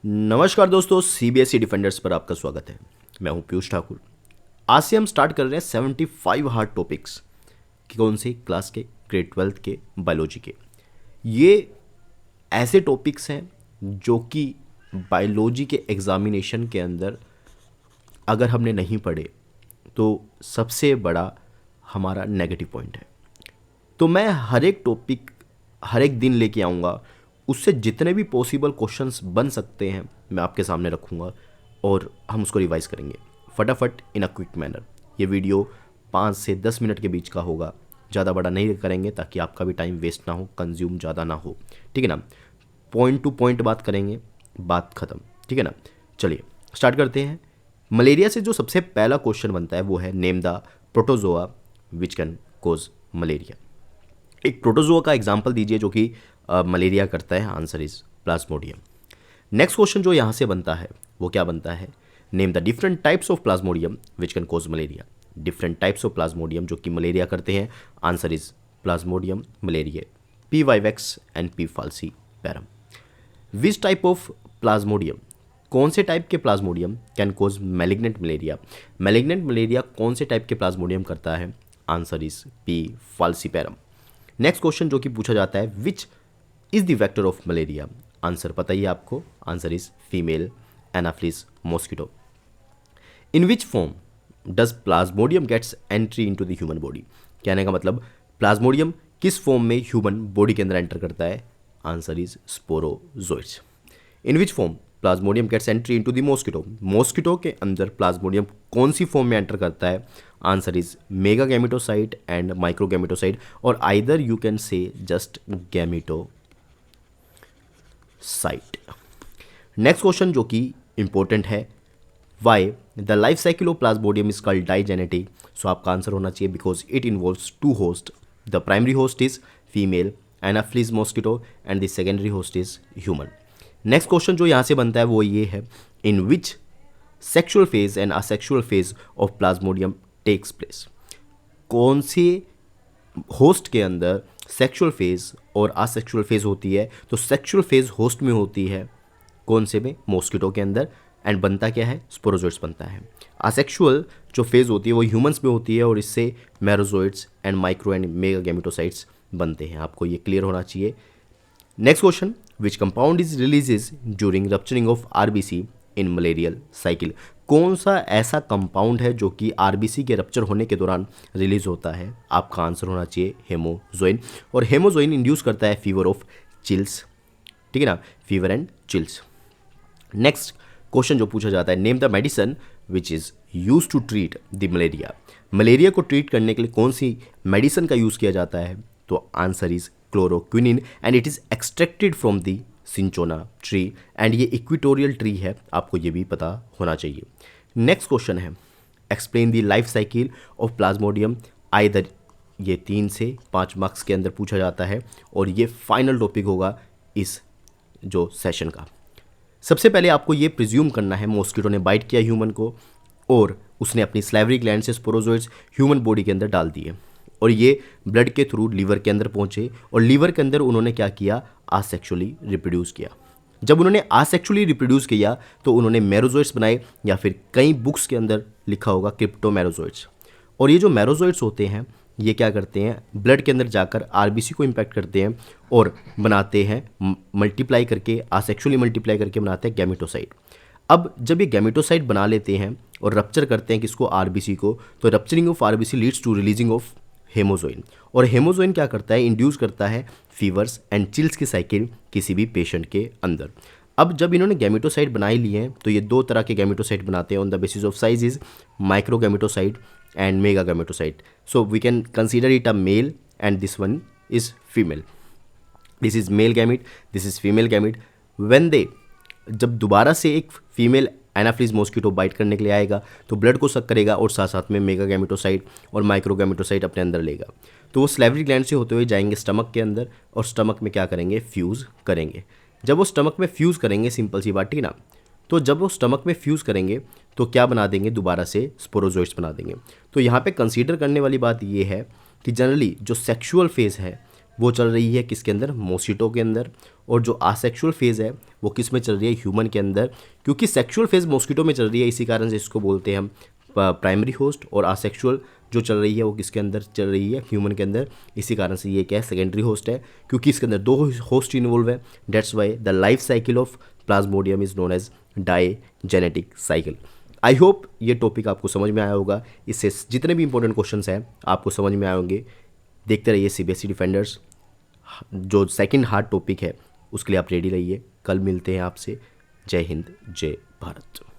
नमस्कार दोस्तों, CBSE defenders पर आपका स्वागत है। मैं हूं पीयूष ठाकुर। आज से हम स्टार्ट कर रहे हैं 75 हार्ड टॉपिक्स कि कौन से क्लास के, ग्रेड 12 के, बायोलॉजी के। ये ऐसे टॉपिक्स हैं जो कि बायोलॉजी के एग्जामिनेशन के अंदर अगर हमने नहीं पढ़े तो सबसे बड़ा हमारा नेगेटिव पॉइंट है। तो मैं हर एक टॉपिक हर एक दिन लेके आऊँगा, उससे जितने भी पॉसिबल क्वेश्चंस बन सकते हैं मैं आपके सामने रखूँगा और हम उसको रिवाइज करेंगे फटाफट इन अ क्विक मैनर। ये वीडियो 5 से 10 मिनट के बीच का होगा, ज़्यादा बड़ा नहीं करेंगे ताकि आपका भी टाइम वेस्ट ना हो, कंज्यूम ज़्यादा ना हो, ठीक है ना। पॉइंट टू पॉइंट बात करेंगे, बात ख़त्म, ठीक है ना। चलिए स्टार्ट करते हैं। मलेरिया से जो सबसे पहला क्वेश्चन बनता है वो है name the protozoa which can cause malaria. एक प्रोटोजोआ का एग्जाम्पल दीजिए जो कि मलेरिया करता है। Answer is plasmodium. Next question जो यहाँ से बनता है वो क्या बनता है, name the different types of plasmodium which can cause malaria. Different types of plasmodium जो कि मलेरिया करते हैं। Answer is plasmodium malariae, P vivax and P falciparum. Which type of plasmodium, कौन से टाइप के plasmodium can cause malignant malaria. Malignant malaria कौन से type के प्लाज्मोडियम करता है। Answer is P falciparum. Next question जो कि पूछा जाता है, which is the vector of malaria. Answer पता ही है आपको, answer is female anopheles mosquito. In which form does plasmodium gets entry into the human body. कहने का मतलब प्लाज्मोडियम किस फॉर्म में ह्यूमन बॉडी के अंदर एंटर करता है। Answer is sporozoites. In which form plasmodium gets entry into the mosquito. Mosquito के अंदर प्लाज्मोडियम कौन सी फॉर्म में एंटर करता है। Answer is mega gametocyte and micro gametocyte, और either you can say just gametocyte. Next question जो कि important है, why the life cycle of plasmodium is called digenetic. So आपका आंसर होना चाहिए because it involves two host. The primary host is female anopheles mosquito and the secondary host is human. Next question जो यहाँ से बनता है वो ये है, in which sexual phase and asexual phase of plasmodium takes place. कौन से होस्ट के अंदर सेक्शुअल फेज और असेक्शुअल फेज होती है। तो सेक्शुअल फेज होस्ट में होती है, कौन से में, मॉस्किटो के अंदर, एंड बनता क्या है, स्पोरोजोइट्स बनता है। असेक्शुअल जो फेज होती है वो ह्यूमंस में होती है और इससे merozoites and micro and mega gametocytes बनते हैं। आपको ये क्लियर होना चाहिए। Next question, which compound is releases during rupturing of RBC in malarial cycle. कौन सा ऐसा कंपाउंड है जो कि आरबीसी के रप्चर होने के दौरान रिलीज होता है। आपका आंसर होना चाहिए हेमोजोइन, और हेमोजोइन इंड्यूस करता है फीवर ऑफ चिल्स, ठीक है ना, fever and chills. Next question जो पूछा जाता है, name the medicine which is use to treat the malaria. Malaria को ट्रीट करने के लिए कौन सी मेडिसिन का यूज़ किया जाता है। तो answer is chloroquinine and it is extracted from the cinchona tree, and ये इक्वेटोरियल ट्री है, आपको ये भी पता होना चाहिए। नेक्स्ट क्वेश्चन है, explain the life cycle of plasmodium. Either ये 3 से 5 मार्क्स के अंदर पूछा जाता है और ये फाइनल टॉपिक होगा इस जो सेशन का। सबसे पहले आपको ये प्रिज्यूम करना है, मॉस्किटो ने बाइट किया ह्यूमन को और उसने अपनी स्लाइवरी ग्लैंड से स्पोरोजोइट्स ह्यूमन बॉडी के अंदर डाल दिए और ये ब्लड के थ्रू लीवर के अंदर पहुंचे और लीवर के अंदर उन्होंने क्या किया, आसेक्सुअली रिप्रोड्यूस किया। जब उन्होंने आसेक्सुअली रिप्रोड्यूस किया तो उन्होंने मेरोजोइट्स बनाए, या फिर कई बुक्स के अंदर लिखा होगा क्रिप्टोमेरोजोइट्स। और ये जो मेरोजोइट्स होते हैं ये क्या करते हैं, ब्लड के अंदर जाकर आरबीसी को इम्पैक्ट करते हैं और बनाते हैं, मल्टीप्लाई करके, आसेक्सुअली मल्टीप्लाई करके बनाते हैं गैमेटोसाइट। अब जब ये गैमेटोसाइट बना लेते हैं और रप्चर करते हैं किसको, आरबीसी को, तो rupturing of RBC leads to releasing of hemozoin, और हेमोजोइन क्या करता है, इंड्यूस करता है फीवर्स एंड चिल्स की साइकिल किसी भी पेशेंट के अंदर। अब जब इन्होंने गैमेटोसाइट बनाई ली हैं तो ये 2 तरह के गैमेटोसाइट बनाते हैं on the basis of size is micro gametocyte and mega gametocyte. So we can consider it a male and this one is female. This is male gamete, this is female gamete. When they, जब दोबारा से एक female anopheles mosquito bite करने के लिए आएगा तो blood को सक करेगा और साथ साथ में मेगा गैमेटोसाइट और माइक्रो गैमेटोसाइट अपने अंदर लेगा। तो वो स्लाइवरी ग्लैंड से होते हुए जाएंगे स्टमक के अंदर और स्टमक में क्या करेंगे, फ्यूज़ करेंगे। जब वो स्टमक में फ्यूज़ करेंगे, सिंपल सी बात, ठीक ना, तो जब वो स्टमक में फ्यूज़ करेंगे तो क्या बना देंगे, दोबारा से स्पोरोजोइट्स बना देंगे। तो यहाँ पे कंसीडर करने वाली बात ये है कि जनरली जो सेक्शुअल फेज़ है वो चल रही है किसके अंदर, मॉस्किटो के अंदर, और जो आसेक्सुअल फेज़ है वो किस में चल रही है, ह्यूमन के अंदर, क्योंकि सेक्सुअल फेज़ मॉस्किटो में चल रही है, इसी कारण से इसको बोलते हैं हम प्राइमरी होस्ट, और आसेक्सुअल जो चल रही है वो किसके अंदर चल रही है, ह्यूमन के अंदर, इसी कारण से ये क्या है, सेकेंडरी होस्ट है, क्योंकि इसके अंदर दो होस्ट इन्वॉल्व है। That's why the life cycle of plasmodium is known as digenetic cycle. I hope ये टॉपिक आपको समझ में आया होगा, इससे जितने भी इंपॉर्टेंट क्वेश्चंस हैं आपको समझ में आए होंगे। देखते रहिए सीबीएसई डिफेंडर्स, जो सेकंड हार्ड टॉपिक है उसके लिए आप रेडी रहिए। कल मिलते हैं आपसे। जय हिंद, जय भारत।